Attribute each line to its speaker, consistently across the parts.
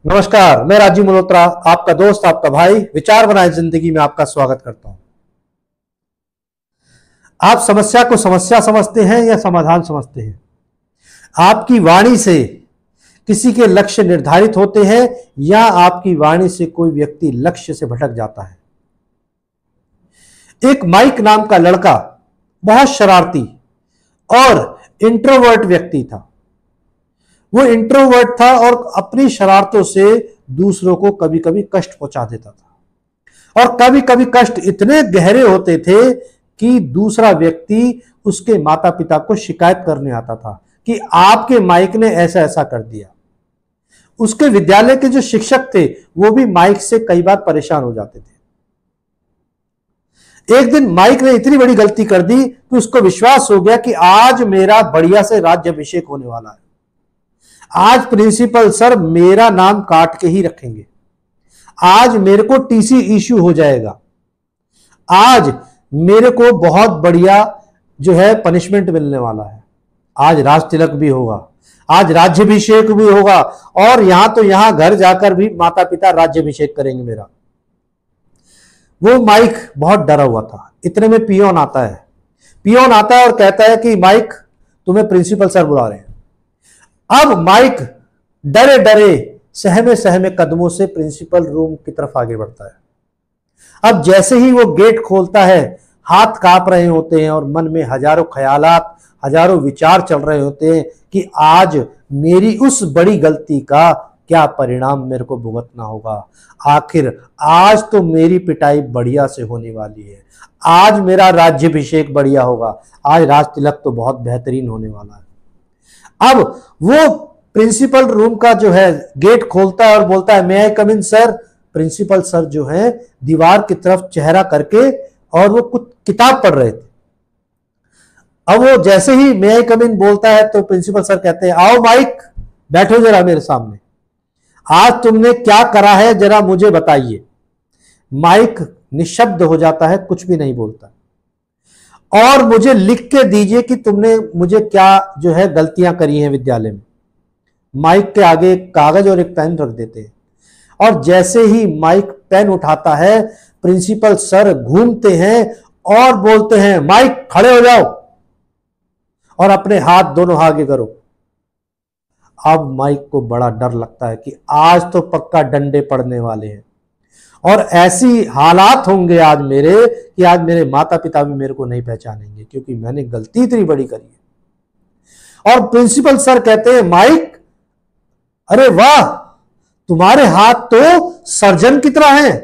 Speaker 1: नमस्कार, मैं राजीव मल्होत्रा, आपका दोस्त, आपका भाई, विचार बनाए जिंदगी में आपका स्वागत करता हूं। आप समस्या को समस्या समझते हैं या समाधान समझते हैं? आपकी वाणी से किसी के लक्ष्य निर्धारित होते हैं या आपकी वाणी से कोई व्यक्ति लक्ष्य से भटक जाता है? एक माइक नाम का लड़का बहुत शरारती और इंट्रोवर्ट व्यक्ति था। वो इंट्रोवर्ट था और अपनी शरारतों से दूसरों को कभी कभी कष्ट पहुंचा देता था, और कभी कभी कष्ट इतने गहरे होते थे कि दूसरा व्यक्ति उसके माता पिता को शिकायत करने आता था कि आपके माइक ने ऐसा ऐसा कर दिया। उसके विद्यालय के जो शिक्षक थे वो भी माइक से कई बार परेशान हो जाते थे। एक दिन माइक ने इतनी बड़ी गलती कर दी कि उसको विश्वास हो गया कि आज मेरा बढ़िया से राज्याभिषेक होने वाला है। आज प्रिंसिपल सर मेरा नाम काट के ही रखेंगे, आज मेरे को टीसी इश्यू हो जाएगा, आज मेरे को बहुत बढ़िया जो है पनिशमेंट मिलने वाला है, आज राज तिलक भी होगा, आज राज्याभिषेक भी होगा, और यहां तो यहां घर जाकर भी माता पिता राज्याभिषेक करेंगे मेरा। वो माइक बहुत डरा हुआ था। इतने में पियोन आता है। पियोन आता है और कहता है कि माइक, तुम्हें प्रिंसिपल सर बुला रहे हैं। अब माइक डरे डरे सहमे सहमे कदमों से प्रिंसिपल रूम की तरफ आगे बढ़ता है। अब जैसे ही वो गेट खोलता है, हाथ कांप रहे होते हैं और मन में हजारों ख्यालात, हजारों विचार चल रहे होते हैं कि आज मेरी उस बड़ी गलती का क्या परिणाम मेरे को भुगतना होगा। आखिर आज तो मेरी पिटाई बढ़िया से होने वाली है, आज मेरा राज्याभिषेक बढ़िया होगा, आज राज तिलक तो बहुत बेहतरीन होने वाला है। अब वो प्रिंसिपल रूम का जो है गेट खोलता है और बोलता है, मे आई कम इन सर। प्रिंसिपल सर जो है दीवार की तरफ चेहरा करके और वो कुछ किताब पढ़ रहे थे। अब वो जैसे ही मे आई कम इन बोलता है तो प्रिंसिपल सर कहते हैं, आओ माइक, बैठो जरा मेरे सामने, आज तुमने क्या करा है जरा मुझे बताइए। माइक निशब्द हो जाता है, कुछ भी नहीं बोलता, और मुझे लिख के दीजिए कि तुमने मुझे क्या जो है गलतियां करी हैं विद्यालय में। माइक के आगे एक कागज और एक पेन रख देते हैं, और जैसे ही माइक पेन उठाता है, प्रिंसिपल सर घूमते हैं और बोलते हैं, माइक खड़े हो जाओ और अपने हाथ दोनों आगे करो। अब माइक को बड़ा डर लगता है कि आज तो पक्का डंडे पड़ने वाले हैं, और ऐसी हालात होंगे आज मेरे कि आज मेरे माता पिता भी मेरे को नहीं पहचानेंगे, क्योंकि मैंने गलती इतनी बड़ी करी है। और प्रिंसिपल सर कहते हैं, माइक, अरे वाह, तुम्हारे हाथ तो सर्जन की तरह हैं,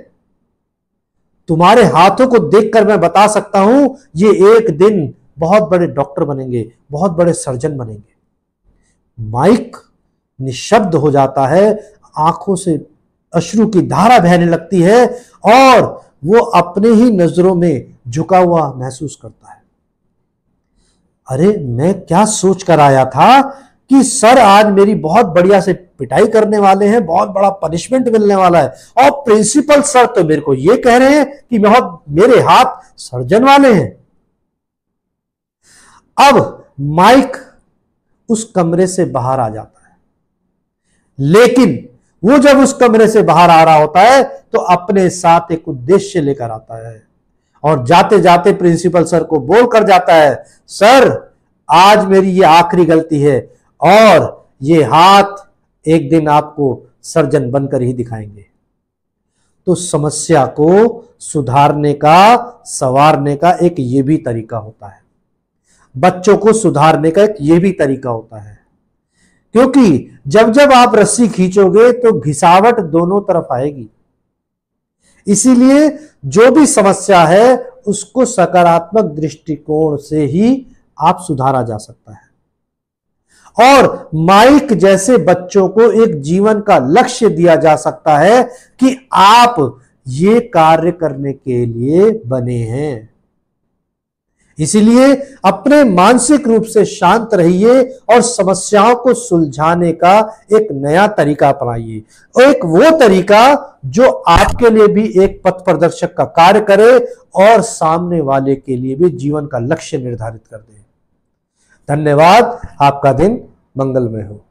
Speaker 1: तुम्हारे हाथों को देखकर मैं बता सकता हूं ये एक दिन बहुत बड़े डॉक्टर बनेंगे, बहुत बड़े सर्जन बनेंगे। माइक निशब्द हो जाता है, आंखों से अश्रु की धारा बहने लगती है और वो अपने ही नजरों में झुका हुआ महसूस करता है। अरे मैं क्या सोच कर आया था कि सर आज मेरी बहुत बढ़िया से पिटाई करने वाले हैं, बहुत बड़ा पनिशमेंट मिलने वाला है, और प्रिंसिपल सर तो मेरे को ये कह रहे हैं कि बहुत मेरे हाथ सर्जन वाले हैं। अब माइक उस कमरे से बाहर आ जाता है, लेकिन वो जब उस कमरे से बाहर आ रहा होता है तो अपने साथ एक उद्देश्य लेकर आता है, और जाते जाते प्रिंसिपल सर को बोल कर जाता है, सर आज मेरी ये आखिरी गलती है, और ये हाथ एक दिन आपको सर्जन बनकर ही दिखाएंगे। तो समस्या को सुधारने का, संवारने का एक ये भी तरीका होता है, बच्चों को सुधारने का एक ये भी तरीका होता है, क्योंकि जब जब आप रस्सी खींचोगे तो घिसावट दोनों तरफ आएगी। इसीलिए जो भी समस्या है उसको सकारात्मक दृष्टिकोण से ही आप सुधारा जा सकता है। और माइक जैसे बच्चों को एक जीवन का लक्ष्य दिया जा सकता है कि आप ये कार्य करने के लिए बने हैं। इसीलिए अपने मानसिक रूप से शांत रहिए और समस्याओं को सुलझाने का एक नया तरीका अपनाइए, और एक वो तरीका जो आपके लिए भी एक पथ प्रदर्शक का कार्य करे और सामने वाले के लिए भी जीवन का लक्ष्य निर्धारित कर दे। धन्यवाद। आपका दिन मंगलमय हो।